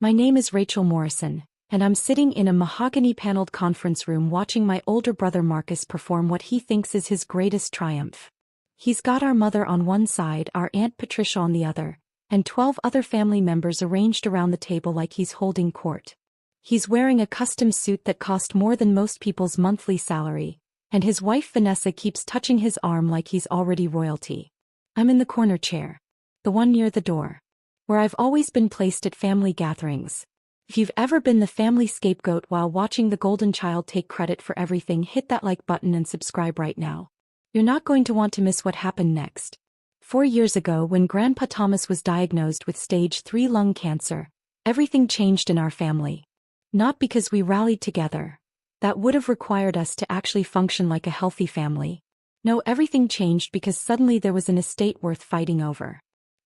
My name is Rachel Morrison, and I'm sitting in a mahogany-paneled conference room watching my older brother Marcus perform what he thinks is his greatest triumph. He's got our mother on one side, our Aunt Patricia on the other, and 12 other family members arranged around the table like he's holding court. He's wearing a custom suit that cost more than most people's monthly salary, and his wife Vanessa keeps touching his arm like he's already royalty. I'm in the corner chair, the one near the door, where I've always been placed at family gatherings. If you've ever been the family scapegoat while watching the golden child take credit for everything, hit that like button and subscribe right now. You're not going to want to miss what happened next. 4 years ago, when Grandpa Thomas was diagnosed with stage 3 lung cancer, everything changed in our family. Not because we rallied together. That would have required us to actually function like a healthy family. No, everything changed because suddenly there was an estate worth fighting over.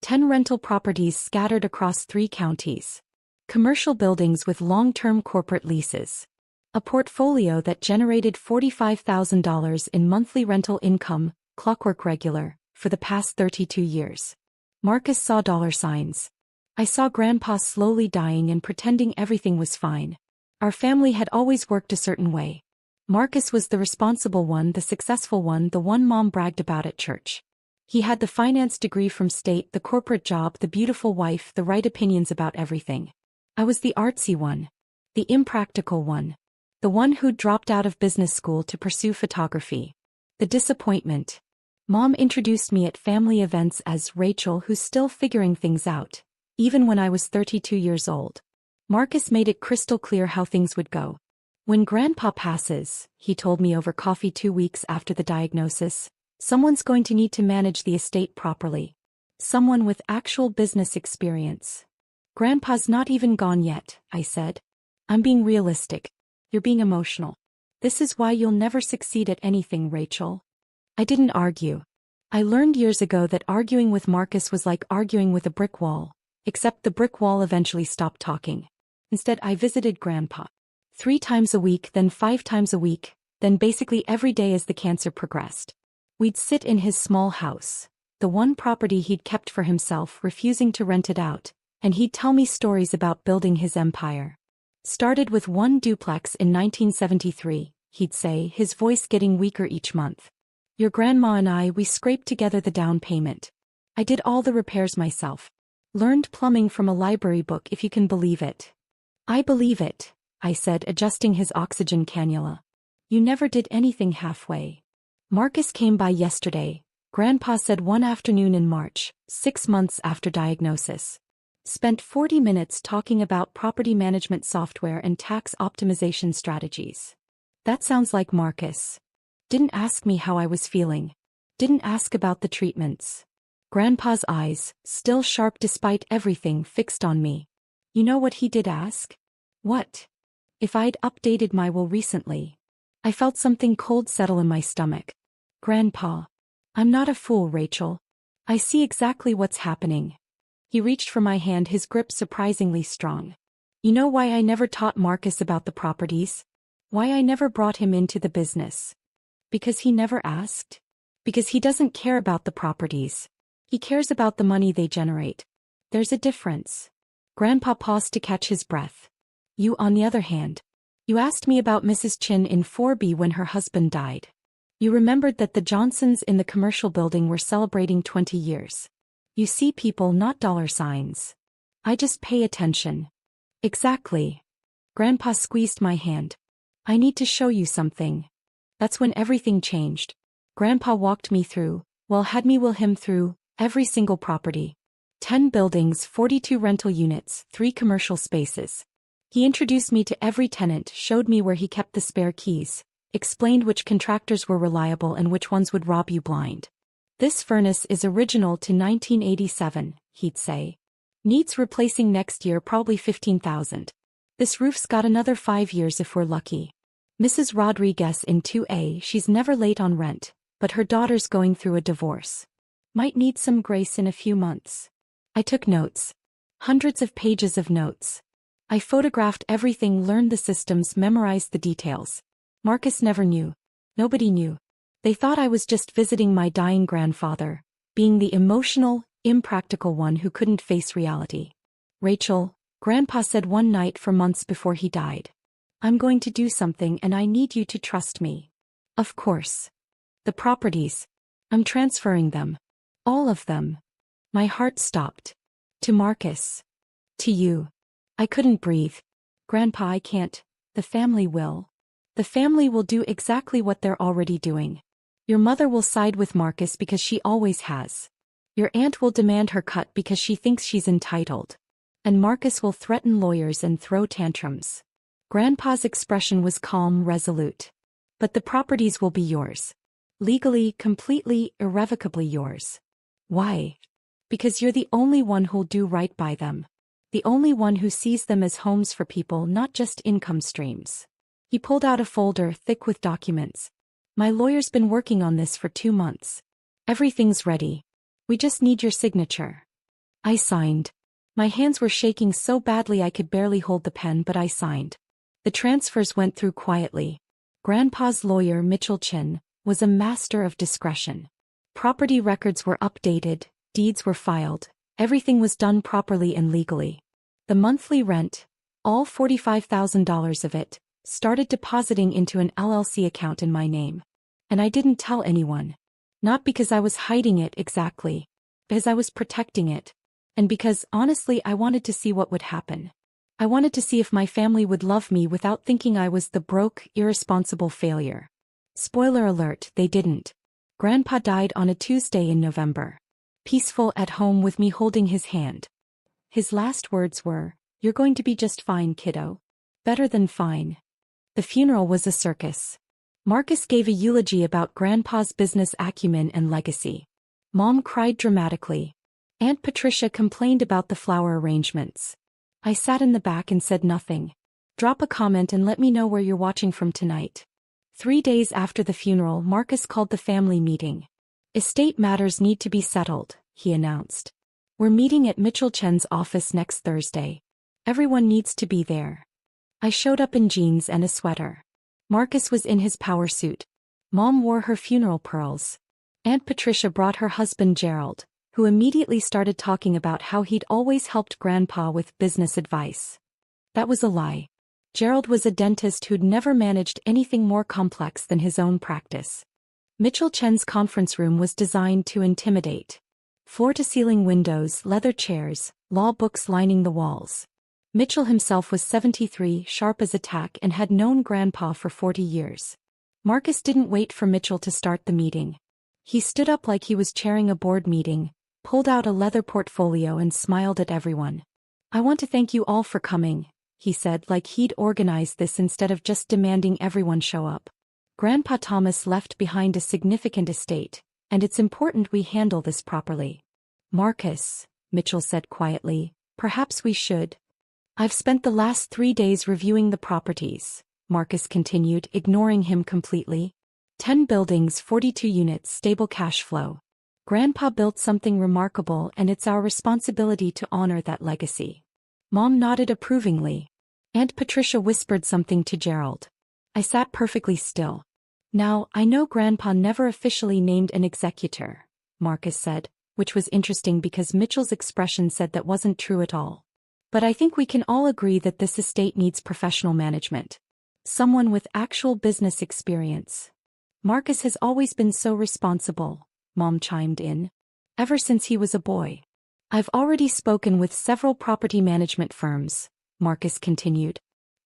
10 rental properties scattered across 3 counties. Commercial buildings with long-term corporate leases. A portfolio that generated $45,000 in monthly rental income, clockwork regular, for the past 32 years. Marcus saw dollar signs. I saw Grandpa slowly dying and pretending everything was fine. Our family had always worked a certain way. Marcus was the responsible one, the successful one, the one Mom bragged about at church. He had the finance degree from state, the corporate job, the beautiful wife, the right opinions about everything. I was the artsy one. The impractical one. The one who'd dropped out of business school to pursue photography. The disappointment. Mom introduced me at family events as Rachel, who's still figuring things out, even when I was 32 years old. Marcus made it crystal clear how things would go. When Grandpa passes, he told me over coffee 2 weeks after the diagnosis, someone's going to need to manage the estate properly. Someone with actual business experience. Grandpa's not even gone yet, I said. I'm being realistic. You're being emotional. This is why you'll never succeed at anything, Rachel. I didn't argue. I learned years ago that arguing with Marcus was like arguing with a brick wall, except the brick wall eventually stopped talking. Instead, I visited Grandpa 3 times a week, then 5 times a week, then basically every day as the cancer progressed. We'd sit in his small house, the one property he'd kept for himself, refusing to rent it out, and he'd tell me stories about building his empire. Started with 1 duplex in 1973, he'd say, his voice getting weaker each month. Your grandma and I, we scraped together the down payment. I did all the repairs myself. Learned plumbing from a library book, if you can believe it. I believe it, I said, adjusting his oxygen cannula. You never did anything halfway. Marcus came by yesterday, Grandpa said one afternoon in March, 6 months after diagnosis. Spent 40 minutes talking about property management software and tax optimization strategies. That sounds like Marcus. Didn't ask me how I was feeling. Didn't ask about the treatments. Grandpa's eyes, still sharp despite everything, fixed on me. You know what he did ask? What? If I'd updated my will recently. I felt something cold settle in my stomach. Grandpa. I'm not a fool, Rachel. I see exactly what's happening. He reached for my hand, his grip surprisingly strong. You know why I never taught Marcus about the properties? Why I never brought him into the business? Because he never asked? Because he doesn't care about the properties. He cares about the money they generate. There's a difference. Grandpa paused to catch his breath. You, on the other hand. You asked me about Mrs. Chin in 4B when her husband died. You remembered that the Johnsons in the commercial building were celebrating 20 years. You see people, not dollar signs. I just pay attention. Exactly. Grandpa squeezed my hand. I need to show you something. That's when everything changed. Grandpa walked me through, had me will him through, every single property. 10 buildings, 42 rental units, 3 commercial spaces. He introduced me to every tenant, showed me where he kept the spare keys, explained which contractors were reliable and which ones would rob you blind. This furnace is original to 1987, he'd say. Needs replacing next year, probably $15,000. This roof's got another 5 years if we're lucky. Mrs. Rodriguez in 2A, she's never late on rent, but her daughter's going through a divorce. Might need some grace in a few months. I took notes. Hundreds of pages of notes. I photographed everything, learned the systems, memorized the details. Marcus never knew. Nobody knew. They thought I was just visiting my dying grandfather, being the emotional, impractical one who couldn't face reality. Rachel, Grandpa said one night for months before he died. I'm going to do something and I need you to trust me. Of course. The properties. I'm transferring them. All of them. My heart stopped. To Marcus. To you. I couldn't breathe. Grandpa, I can't. The family will. The family will do exactly what they're already doing. Your mother will side with Marcus because she always has. Your aunt will demand her cut because she thinks she's entitled. And Marcus will threaten lawyers and throw tantrums. Grandpa's expression was calm, resolute. But the properties will be yours. Legally, completely, irrevocably yours. Why? Because you're the only one who'll do right by them. The only one who sees them as homes for people, not just income streams. He pulled out a folder thick with documents. My lawyer's been working on this for 2 months. Everything's ready. We just need your signature. I signed. My hands were shaking so badly I could barely hold the pen, but I signed. The transfers went through quietly. Grandpa's lawyer, Mitchell Chin, was a master of discretion. Property records were updated, deeds were filed, everything was done properly and legally. The monthly rent, all $45,000 of it, started depositing into an LLC account in my name. And I didn't tell anyone. Not because I was hiding it exactly, because I was protecting it. And because, honestly, I wanted to see what would happen. I wanted to see if my family would love me without thinking I was the broke, irresponsible failure. Spoiler alert, they didn't. Grandpa died on a Tuesday in November. Peaceful at home with me holding his hand. His last words were, "You're going to be just fine, kiddo. Better than fine." The funeral was a circus. Marcus gave a eulogy about Grandpa's business acumen and legacy. Mom cried dramatically. Aunt Patricia complained about the flower arrangements. I sat in the back and said nothing. Drop a comment and let me know where you're watching from tonight. 3 days after the funeral, Marcus called the family meeting. Estate matters need to be settled, he announced. We're meeting at Mitchell Chen's office next Thursday. Everyone needs to be there. I showed up in jeans and a sweater. Marcus was in his power suit. Mom wore her funeral pearls. Aunt Patricia brought her husband Gerald, who immediately started talking about how he'd always helped Grandpa with business advice. That was a lie. Gerald was a dentist who'd never managed anything more complex than his own practice. Mitchell Chen's conference room was designed to intimidate. Floor-to-ceiling windows, leather chairs, law books lining the walls. Mitchell himself was 73, sharp as a tack, and had known Grandpa for 40 years. Marcus didn't wait for Mitchell to start the meeting. He stood up like he was chairing a board meeting, pulled out a leather portfolio and smiled at everyone. "I want to thank you all for coming," he said, like he'd organized this instead of just demanding everyone show up. "Grandpa Thomas left behind a significant estate, and it's important we handle this properly." "Marcus," Mitchell said quietly, "perhaps we should." "I've spent the last 3 days reviewing the properties," Marcus continued, ignoring him completely. 10 buildings, 42 units, stable cash flow. Grandpa built something remarkable, and it's our responsibility to honor that legacy. Mom nodded approvingly. Aunt Patricia whispered something to Gerald. I sat perfectly still. "Now, I know Grandpa never officially named an executor," Marcus said, which was interesting because Mitchell's expression said that wasn't true at all. "But I think we can all agree that this estate needs professional management. Someone with actual business experience." "Marcus has always been so responsible," Mom chimed in. "Ever since he was a boy." "I've already spoken with several property management firms," Marcus continued.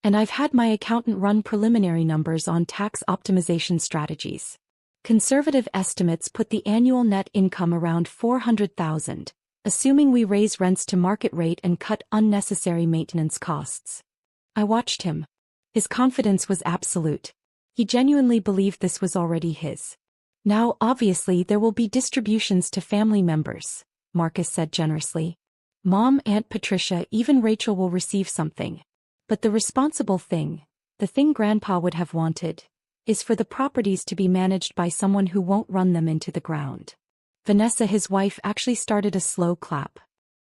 "And I've had my accountant run preliminary numbers on tax optimization strategies. Conservative estimates put the annual net income around $400,000, assuming we raise rents to market rate and cut unnecessary maintenance costs." I watched him. His confidence was absolute. He genuinely believed this was already his. "Now, obviously, there will be distributions to family members," Marcus said generously. "Mom, Aunt Patricia, even Rachel will receive something. But the responsible thing, the thing Grandpa would have wanted, is for the properties to be managed by someone who won't run them into the ground." Vanessa, his wife, actually started a slow clap.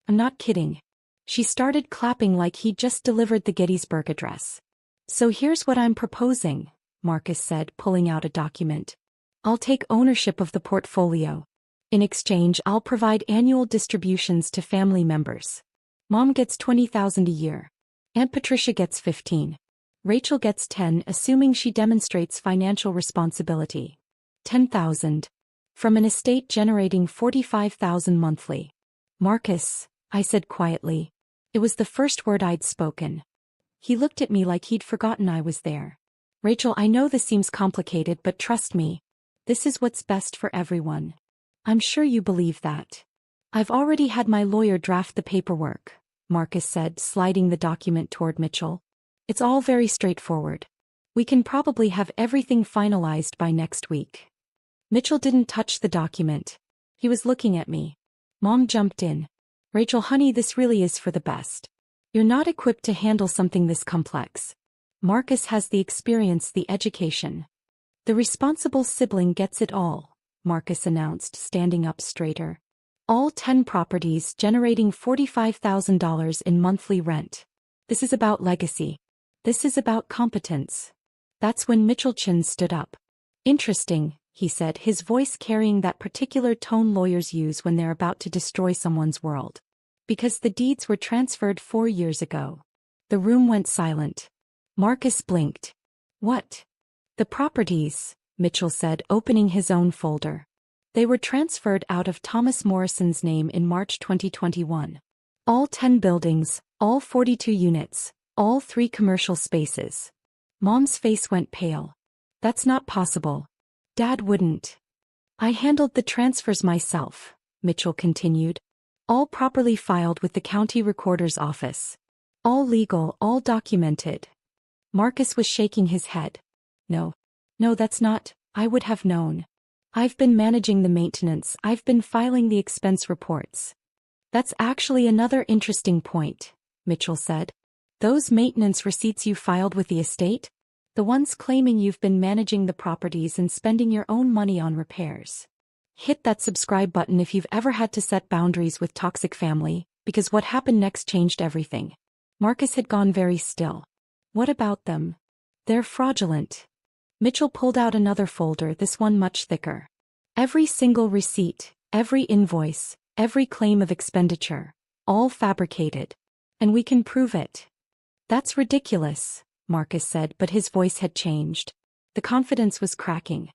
I'm not kidding. She started clapping like he'd just delivered the Gettysburg Address. "So here's what I'm proposing," Marcus said, pulling out a document. "I'll take ownership of the portfolio. In exchange, I'll provide annual distributions to family members. Mom gets 20,000 a year. Aunt Patricia gets 15. Rachel gets 10, assuming she demonstrates financial responsibility. 10,000. From an estate generating 45,000 monthly. Marcus, I said quietly. It was the first word I'd spoken. He looked at me like he'd forgotten I was there. Rachel, I know this seems complicated, but trust me. This is what's best for everyone. I'm sure you believe that. I've already had my lawyer draft the paperwork, Marcus said, sliding the document toward Mitchell. It's all very straightforward. We can probably have everything finalized by next week. Mitchell didn't touch the document. He was looking at me. Mom jumped in. Rachel, honey, this really is for the best. You're not equipped to handle something this complex. Marcus has the experience, the education. The responsible sibling gets it all, Marcus announced, standing up straighter. All 10 properties generating $45,000 in monthly rent. This is about legacy. This is about competence. That's when Mitchell Chin stood up. Interesting, he said, his voice carrying that particular tone lawyers use when they're about to destroy someone's world. Because the deeds were transferred 4 years ago. The room went silent. Marcus blinked. What? The properties, Mitchell said, opening his own folder. They were transferred out of Thomas Morrison's name in March 2021. All 10 buildings, all 42 units, all 3 commercial spaces. Mom's face went pale. That's not possible. Dad wouldn't. I handled the transfers myself, Mitchell continued. All properly filed with the county recorder's office. All legal, all documented. Marcus was shaking his head. No, that's not, I would have known. I've been managing the maintenance, I've been filing the expense reports. That's actually another interesting point, Mitchell said. Those maintenance receipts you filed with the estate? The ones claiming you've been managing the properties and spending your own money on repairs. Hit that subscribe button if you've ever had to set boundaries with toxic family, because what happened next changed everything. Marcus had gone very still. What about them? They're fraudulent. Mitchell pulled out another folder, this one much thicker. Every single receipt, every invoice, every claim of expenditure, all fabricated. And we can prove it. That's ridiculous, Marcus said, but his voice had changed. The confidence was cracking.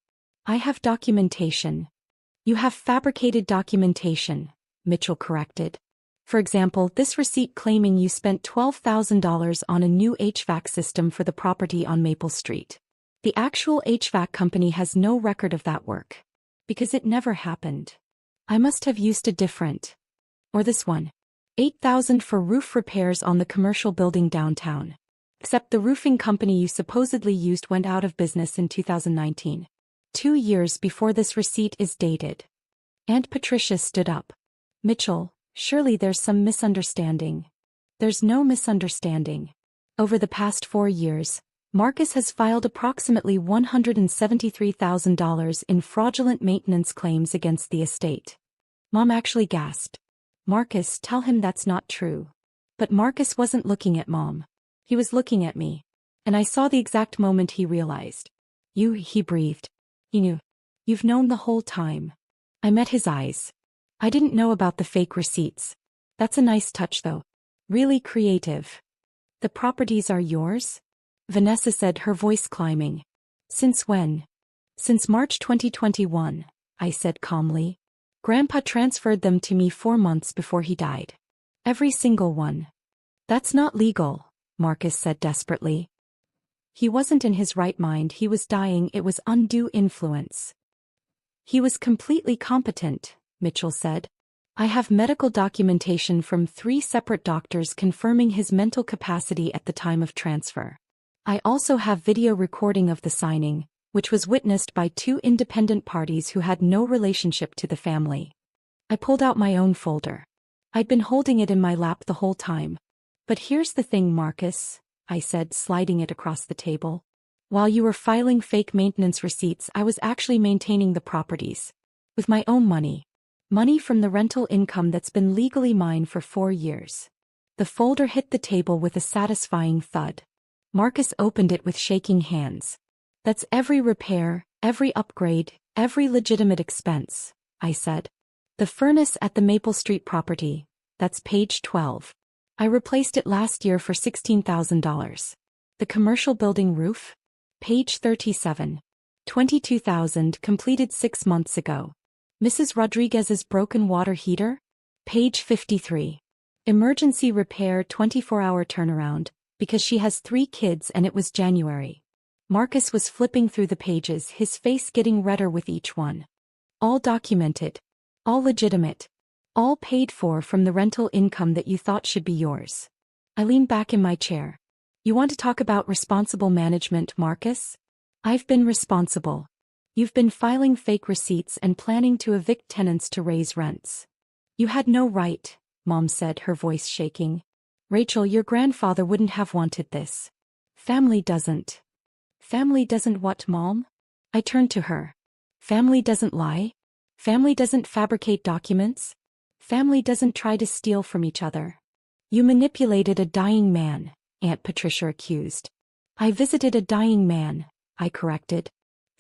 I have documentation. You have fabricated documentation, Mitchell corrected. For example, this receipt claiming you spent $12,000 on a new HVAC system for the property on Maple Street. The actual HVAC company has no record of that work. Because it never happened. I must have used a different. Or this one. $8,000 for roof repairs on the commercial building downtown. Except the roofing company you supposedly used went out of business in 2019. 2 years before this receipt is dated. Aunt Patricia stood up. Mitchell, surely there's some misunderstanding. There's no misunderstanding. Over the past 4 years, Marcus has filed approximately $173,000 in fraudulent maintenance claims against the estate. Mom actually gasped. Marcus, tell him that's not true. But Marcus wasn't looking at Mom. He was looking at me. And I saw the exact moment he realized. He breathed. He knew. You've known the whole time. I met his eyes. I didn't know about the fake receipts. That's a nice touch though. Really creative. The properties are yours? Vanessa said, her voice climbing. Since when? Since March 2021, I said calmly. Grandpa transferred them to me 4 months before he died. Every single one. That's not legal, Marcus said desperately. He wasn't in his right mind, he was dying, it was undue influence. He was completely competent, Mitchell said. I have medical documentation from 3 separate doctors confirming his mental capacity at the time of transfer. I also have video recording of the signing, which was witnessed by 2 independent parties who had no relationship to the family. I pulled out my own folder. I'd been holding it in my lap the whole time. But here's the thing, Marcus, I said, sliding it across the table. While you were filing fake maintenance receipts, I was actually maintaining the properties. With my own money. Money from the rental income that's been legally mine for 4 years. The folder hit the table with a satisfying thud. Marcus opened it with shaking hands. That's every repair, every upgrade, every legitimate expense, I said. The furnace at the Maple Street property, that's page 12. I replaced it last year for $16,000. The commercial building roof? Page 37. 22,000 completed 6 months ago. Mrs. Rodriguez's broken water heater? Page 53. Emergency repair 24-hour turnaround, because she has 3 kids and it was January. Marcus was flipping through the pages, his face getting redder with each one. All documented. All legitimate. All paid for from the rental income that you thought should be yours. I leaned back in my chair. You want to talk about responsible management, Marcus? I've been responsible. You've been filing fake receipts and planning to evict tenants to raise rents. You had no right, Mom said, her voice shaking. Rachel, your grandfather wouldn't have wanted this. Family doesn't. Family doesn't what, Mom? I turned to her. Family doesn't lie? Family doesn't fabricate documents? Family doesn't try to steal from each other. You manipulated a dying man, Aunt Patricia accused. I visited a dying man, I corrected.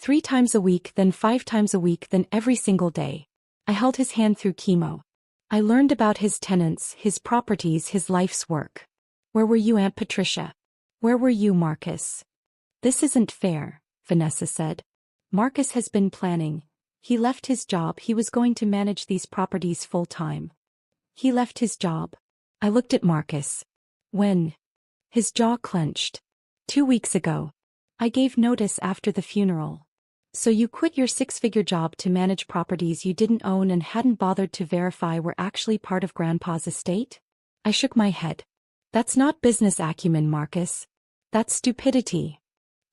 3 times a week, then 5 times a week, then every single day. I held his hand through chemo. I learned about his tenants, his properties, his life's work. Where were you, Aunt Patricia? Where were you, Marcus? This isn't fair, Vanessa said. Marcus has been planning. He left his job. He was going to manage these properties full-time. He left his job. I looked at Marcus. When? His jaw clenched. 2 weeks ago. I gave notice after the funeral. So you quit your 6-figure job to manage properties you didn't own and hadn't bothered to verify were actually part of Grandpa's estate? I shook my head. That's not business acumen, Marcus. That's stupidity.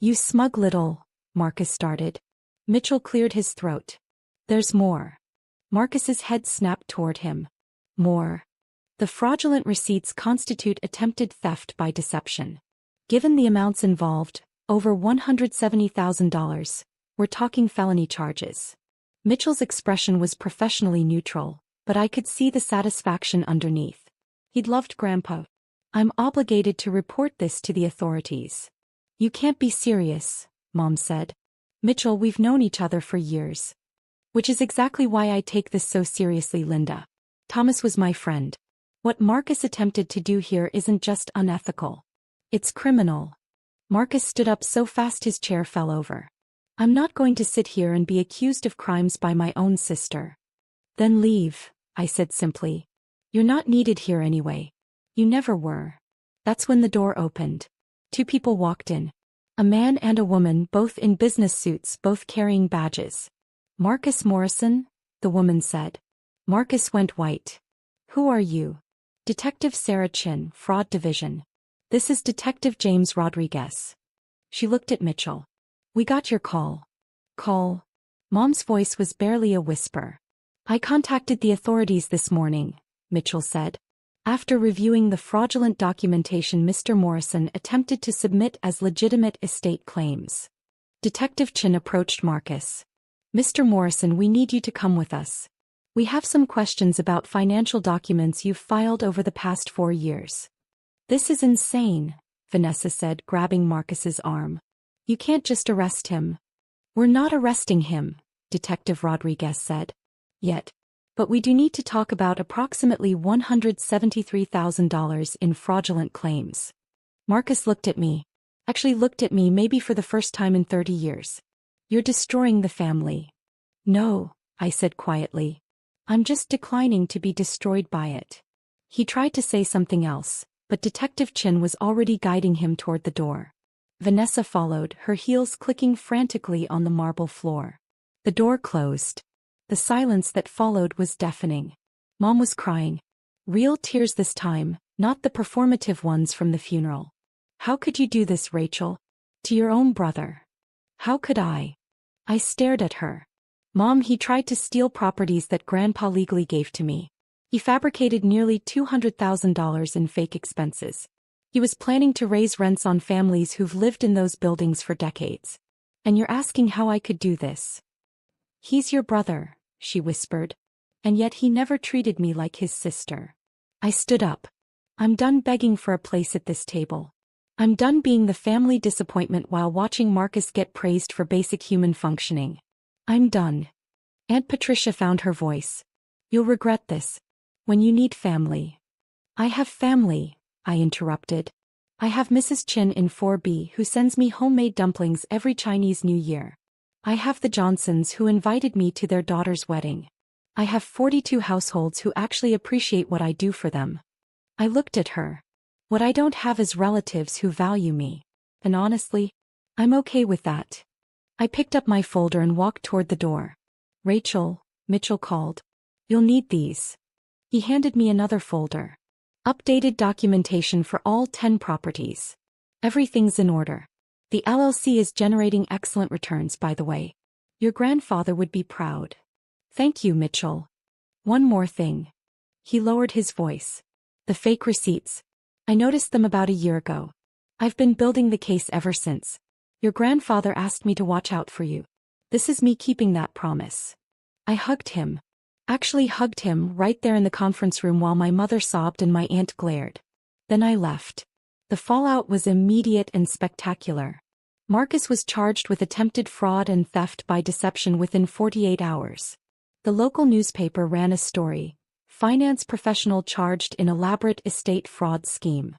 You smug little, Marcus started. Mitchell cleared his throat. There's more. Marcus's head snapped toward him. More. The fraudulent receipts constitute attempted theft by deception. Given the amounts involved, over $170,000, we're talking felony charges. Mitchell's expression was professionally neutral, but I could see the satisfaction underneath. He'd loved Grandpa. I'm obligated to report this to the authorities. You can't be serious, Mom said. Mitchell, we've known each other for years. Which is exactly why I take this so seriously, Linda. Thomas was my friend. What Marcus attempted to do here isn't just unethical. It's criminal. Marcus stood up so fast his chair fell over. I'm not going to sit here and be accused of crimes by my own sister. Then leave, I said simply. You're not needed here anyway. You never were. That's when the door opened. 2 people walked in. A man and a woman, both in business suits, both carrying badges. Marcus Morrison, the woman said. Marcus went white. Who are you? Detective Sarah Chin, Fraud Division. This is Detective James Rodriguez. She looked at Mitchell. We got your call. Call? Mom's voice was barely a whisper. I contacted the authorities this morning, Mitchell said. After reviewing the fraudulent documentation Mr. Morrison attempted to submit as legitimate estate claims. Detective Chin approached Marcus. Mr. Morrison, we need you to come with us. We have some questions about financial documents you've filed over the past 4 years. This is insane, Vanessa said, grabbing Marcus's arm. You can't just arrest him. We're not arresting him, Detective Rodriguez said. Yet. But we do need to talk about approximately $173,000 in fraudulent claims. Marcus looked at me. Actually looked at me maybe for the first time in 30 years. You're destroying the family. No, I said quietly. I'm just declining to be destroyed by it. He tried to say something else, but Detective Chin was already guiding him toward the door. Vanessa followed, her heels clicking frantically on the marble floor. The door closed. The silence that followed was deafening. Mom was crying. Real tears this time, not the performative ones from the funeral. How could you do this, Rachel? To your own brother. How could I? I stared at her. Mom, he tried to steal properties that Grandpa legally gave to me. He fabricated nearly $200,000 in fake expenses. He was planning to raise rents on families who've lived in those buildings for decades. And you're asking how I could do this? He's your brother, she whispered. And yet he never treated me like his sister. I stood up. I'm done begging for a place at this table. I'm done being the family disappointment while watching Marcus get praised for basic human functioning. I'm done. Aunt Patricia found her voice. You'll regret this. When you need family. I have family, I interrupted. I have Mrs. Chin in 4B who sends me homemade dumplings every Chinese New Year. I have the Johnsons who invited me to their daughter's wedding. I have 42 households who actually appreciate what I do for them. I looked at her. What I don't have is relatives who value me. And honestly, I'm okay with that. I picked up my folder and walked toward the door. Rachel, Mitchell called. You'll need these. He handed me another folder. Updated documentation for all 10 properties. Everything's in order. The LLC is generating excellent returns, by the way. Your grandfather would be proud. Thank you, Mitchell. One more thing. He lowered his voice. The fake receipts. I noticed them about a year ago. I've been building the case ever since. Your grandfather asked me to watch out for you. This is me keeping that promise. I hugged him. Actually hugged him right there in the conference room while my mother sobbed and my aunt glared. Then I left. The fallout was immediate and spectacular. Marcus was charged with attempted fraud and theft by deception within 48 hours. The local newspaper ran a story. Finance professional charged in elaborate estate fraud scheme.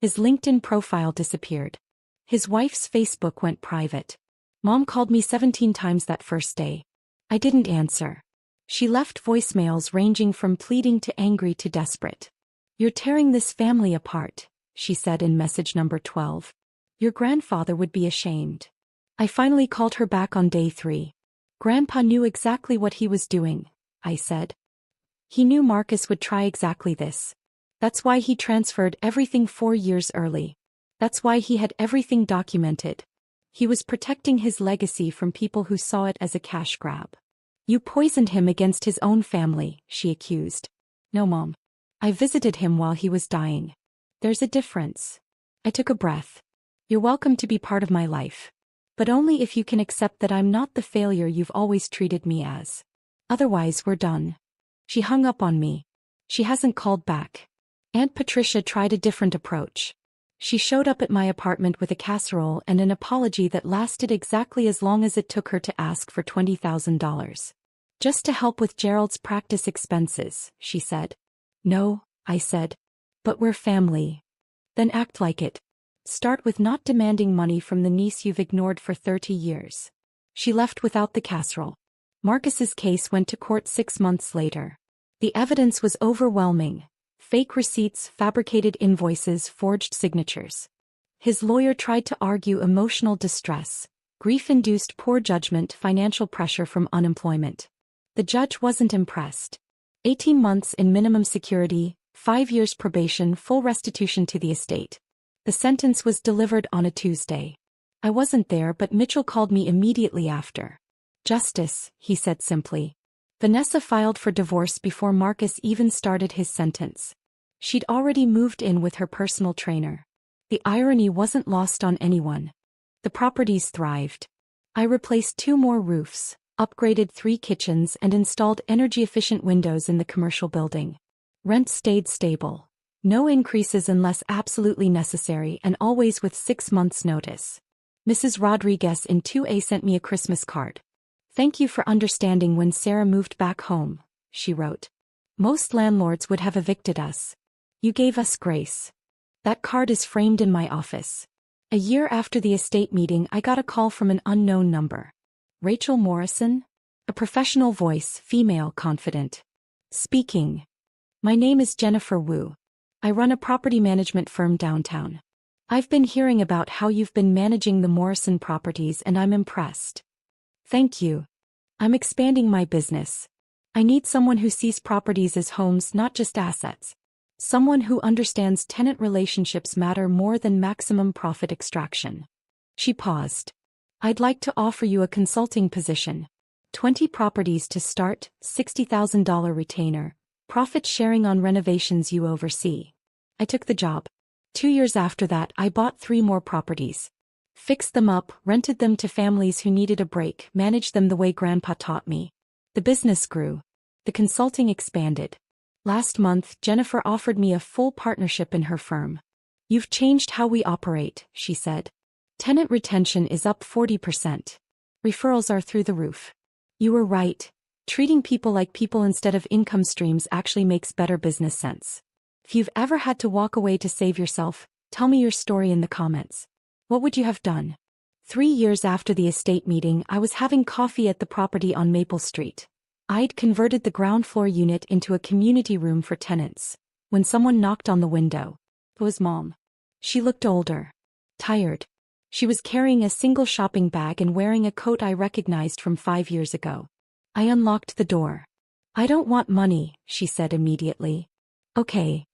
His LinkedIn profile disappeared. His wife's Facebook went private. Mom called me 17 times that first day. I didn't answer. She left voicemails ranging from pleading to angry to desperate. You're tearing this family apart, she said in message number 12. Your grandfather would be ashamed. I finally called her back on day 3. Grandpa knew exactly what he was doing, I said. He knew Marcus would try exactly this. That's why he transferred everything 4 years early. That's why he had everything documented. He was protecting his legacy from people who saw it as a cash grab. You poisoned him against his own family, she accused. No, Mom. I visited him while he was dying. There's a difference. I took a breath. You're welcome to be part of my life. But only if you can accept that I'm not the failure you've always treated me as. Otherwise, we're done. She hung up on me. She hasn't called back. Aunt Patricia tried a different approach. She showed up at my apartment with a casserole and an apology that lasted exactly as long as it took her to ask for $20,000. Just to help with Gerald's practice expenses, she said. No, I said. But we're family. Then act like it. Start with not demanding money from the niece you've ignored for 30 years. She left without the casserole. Marcus's case went to court 6 months later. The evidence was overwhelming. Fake receipts, fabricated invoices, forged signatures. His lawyer tried to argue emotional distress, grief-induced poor judgment, financial pressure from unemployment. The judge wasn't impressed. 18 months in minimum security, 5 years probation, full restitution to the estate. The sentence was delivered on a Tuesday. I wasn't there, but Mitchell called me immediately after. Justice, he said simply. Vanessa filed for divorce before Marcus even started his sentence. She'd already moved in with her personal trainer. The irony wasn't lost on anyone. The properties thrived. I replaced 2 more roofs, upgraded 3 kitchens and installed energy-efficient windows in the commercial building. Rent stayed stable. No increases unless absolutely necessary and always with 6 months' notice. Mrs. Rodriguez in 2A sent me a Christmas card. Thank you for understanding when Sarah moved back home, she wrote. Most landlords would have evicted us. You gave us grace. That card is framed in my office. A year after the estate meeting, I got a call from an unknown number. Rachel Morrison? A professional voice, female, confident. Speaking. My name is Jennifer Wu. I run a property management firm downtown. I've been hearing about how you've been managing the Morrison properties and I'm impressed. Thank you. I'm expanding my business. I need someone who sees properties as homes, not just assets. Someone who understands tenant relationships matter more than maximum profit extraction. She paused. I'd like to offer you a consulting position. 20 properties to start, $60,000 retainer, profit sharing on renovations you oversee. I took the job. 2 years after that, I bought 3 more properties. Fixed them up, rented them to families who needed a break, managed them the way Grandpa taught me. The business grew. The consulting expanded. Last month, Jennifer offered me a full partnership in her firm. You've changed how we operate, she said. Tenant retention is up 40%. Referrals are through the roof. You were right. Treating people like people instead of income streams actually makes better business sense. If you've ever had to walk away to save yourself, tell me your story in the comments. What would you have done? 3 years after the estate meeting, I was having coffee at the property on Maple Street. I'd converted the ground floor unit into a community room for tenants, when someone knocked on the window. It was Mom. She looked older. Tired. She was carrying a single shopping bag and wearing a coat I recognized from 5 years ago. I unlocked the door. "I don't want money," she said immediately. "Okay.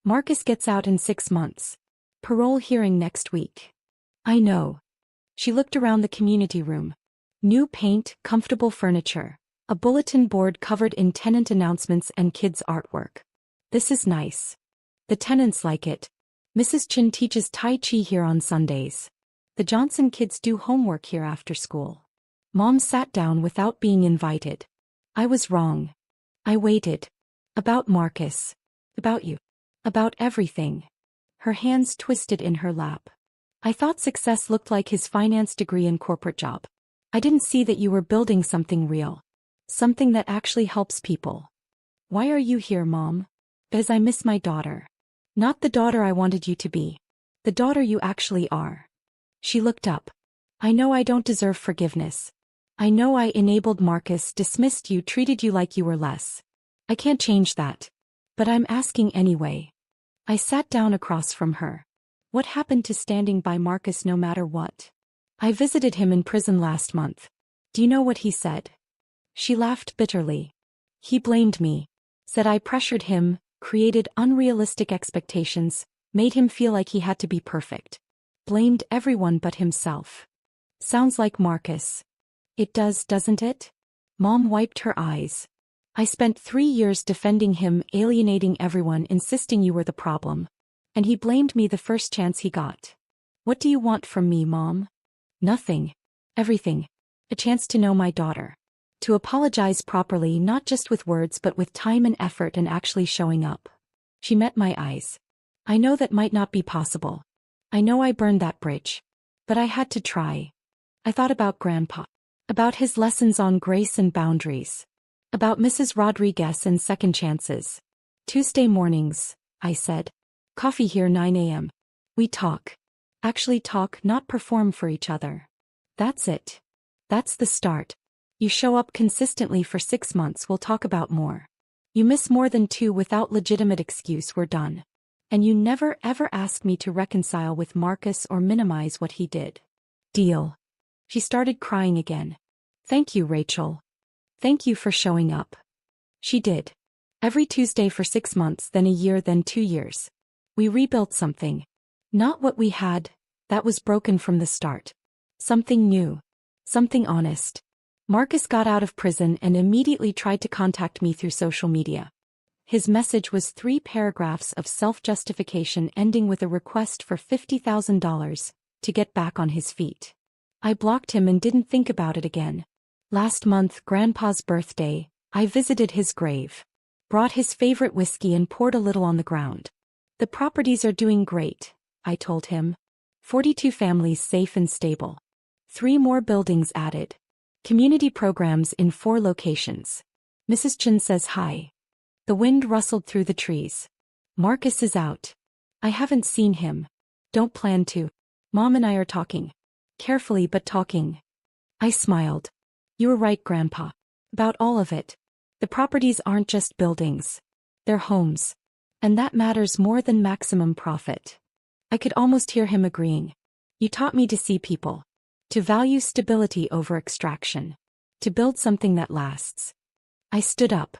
Marcus gets out in 6 months. Parole hearing next week." "I know." She looked around the community room. New paint, comfortable furniture, a bulletin board covered in tenant announcements and kids' artwork. "This is nice. The tenants like it. Mrs. Chin teaches Tai Chi here on Sundays. The Johnson kids do homework here after school." Mom sat down without being invited. I was wrong. I waited. "About Marcus. About you. About everything." Her hands twisted in her lap. "I thought success looked like his finance degree and corporate job. I didn't see that you were building something real. Something that actually helps people." "Why are you here, Mom?" "Because I miss my daughter. Not the daughter I wanted you to be. The daughter you actually are." She looked up. "I know I don't deserve forgiveness. I know I enabled Marcus, dismissed you, treated you like you were less. I can't change that. But I'm asking anyway." I sat down across from her. "What happened to standing by Marcus no matter what?" "I visited him in prison last month. Do you know what he said?" She laughed bitterly. "He blamed me. Said I pressured him, created unrealistic expectations, made him feel like he had to be perfect. Blamed everyone but himself." "Sounds like Marcus." "It does, doesn't it?" Mom wiped her eyes. "I spent 3 years defending him, alienating everyone, insisting you were the problem. And he blamed me the first chance he got. What do you want from me, Mom?" "Nothing. Everything. A chance to know my daughter. To apologize properly, not just with words but with time and effort and actually showing up." She met my eyes. "I know that might not be possible. I know I burned that bridge. But I had to try. I thought about Grandpa. About his lessons on grace and boundaries. About Mrs. Rodriguez and second chances. Tuesday mornings," I said. "Coffee here 9 a.m. We talk. Actually talk, not perform for each other. That's it. That's the start. You show up consistently for 6 months, we'll talk about more. You miss more than 2 without legitimate excuse, we're done. And you never ever ask me to reconcile with Marcus or minimize what he did. Deal." She started crying again. "Thank you, Rachel. Thank you for showing up." She did. Every Tuesday for 6 months, then a year, then 2 years. We rebuilt something. Not what we had, that was broken from the start. Something new. Something honest. Marcus got out of prison and immediately tried to contact me through social media. His message was 3 paragraphs of self-justification ending with a request for $50,000 to get back on his feet. I blocked him and didn't think about it again. Last month, Grandpa's birthday, I visited his grave. Brought his favorite whiskey and poured a little on the ground. "The properties are doing great," I told him. 42 families safe and stable. 3 more buildings added. Community programs in 4 locations. Mrs. Chin says hi. The wind rustled through the trees. Marcus is out. I haven't seen him. Don't plan to. Mom and I are talking. Carefully but talking. I smiled. You were right, Grandpa. About all of it. The properties aren't just buildings. They're homes. And that matters more than maximum profit. I could almost hear him agreeing. You taught me to see people. To value stability over extraction. To build something that lasts. I stood up.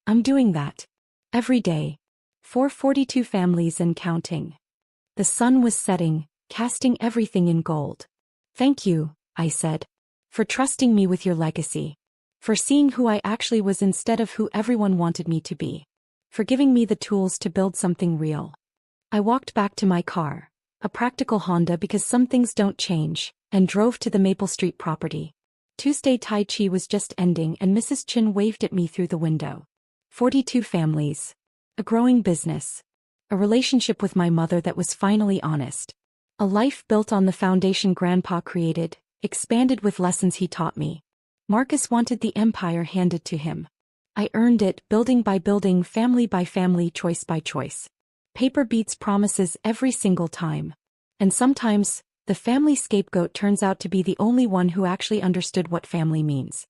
I'm doing that. Every day. For 42 families and counting. The sun was setting, casting everything in gold. Thank you, I said. For trusting me with your legacy. For seeing who I actually was instead of who everyone wanted me to be. For giving me the tools to build something real. I walked back to my car, a practical Honda because some things don't change, and drove to the Maple Street property. Tuesday Tai Chi was just ending and Mrs. Chin waved at me through the window. 42 families. A growing business. A relationship with my mother that was finally honest. A life built on the foundation Grandpa created, expanded with lessons he taught me. Marcus wanted the empire handed to him. I earned it, building by building, family by family, choice by choice. paper beats promises every single time. And sometimes, the family scapegoat turns out to be the only one who actually understood what family means.